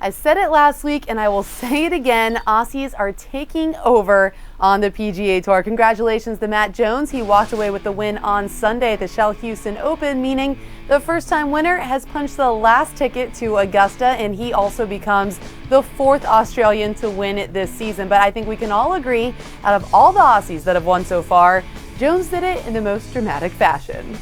I said it last week and I will say it again. Aussies are taking over on the PGA Tour. Congratulations to Matt Jones. He walked away with the win on Sunday at the Shell Houston Open, meaning the first-time winner has punched the last ticket to Augusta, and he also becomes the fourth Australian to win it this season. But I think we can all agree, out of all the Aussies that have won so far, Jones did it in the most dramatic fashion.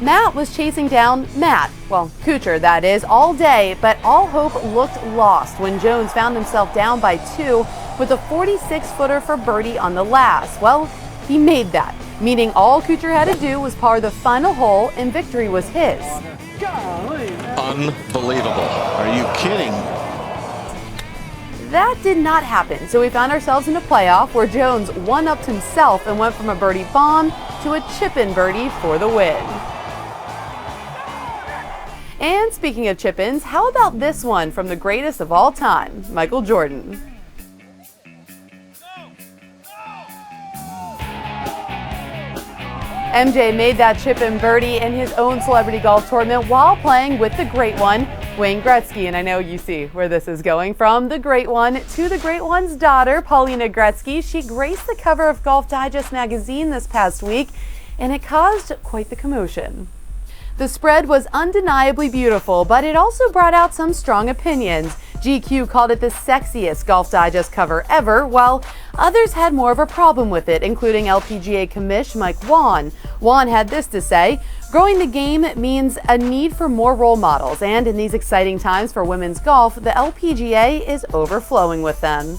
Matt was chasing down Kuchar that is, all day, but all hope looked lost when Jones found himself down by 2 with a 46-footer for birdie on the last. Well, he made that, meaning all Kuchar had to do was par the final hole and victory was his. Unbelievable. Are you kidding? That did not happen, so we found ourselves in a playoff where Jones one-upped himself and went from a birdie bomb to a chip-in birdie for the win. And speaking of chip-ins, how about this one from the greatest of all time, Michael Jordan? MJ made that chip-in birdie in his own celebrity golf tournament while playing with the great one, Wayne Gretzky. And I know you see where this is going from. The great one to the great one's daughter, Paulina Gretzky. She graced the cover of Golf Digest magazine this past week, and it caused quite the commotion. The spread was undeniably beautiful, but it also brought out some strong opinions. GQ called it the sexiest Golf Digest cover ever, while others had more of a problem with it, including LPGA commish Mike Wan. Wan had this to say: "Growing the game means a need for more role models, and in these exciting times for women's golf, the LPGA is overflowing with them."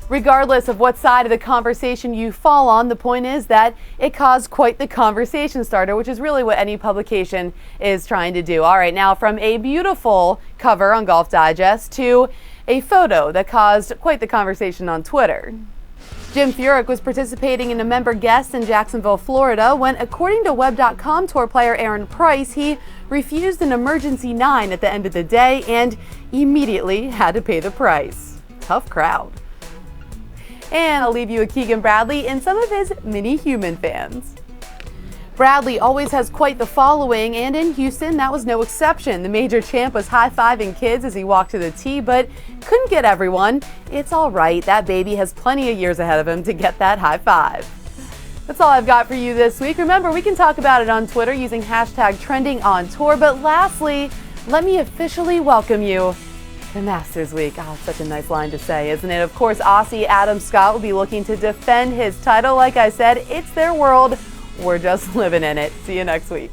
Regardless of what side of the conversation you fall on, the point is that it caused quite the conversation starter, which is really what any publication is trying to do. All right, now from a beautiful cover on Golf Digest to a photo that caused quite the conversation on Twitter. Jim Furyk was participating in a member guest in Jacksonville, Florida, when, according to Web.com tour player Aaron Price, he refused an emergency 9 at the end of the day and immediately had to pay the price. Tough crowd. And I'll leave you with Keegan Bradley and some of his mini human fans. Bradley always has quite the following, and in Houston, that was no exception. The major champ was high-fiving kids as he walked to the tee, but couldn't get everyone. It's all right. That baby has plenty of years ahead of him to get that high five. That's all I've got for you this week. Remember, we can talk about it on Twitter using #TrendingOnTour. But lastly, let me officially welcome you to Masters Week. Oh, such a nice line to say, isn't it? Of course, Aussie Adam Scott will be looking to defend his title. Like I said, it's their world. We're just living in it. See you next week.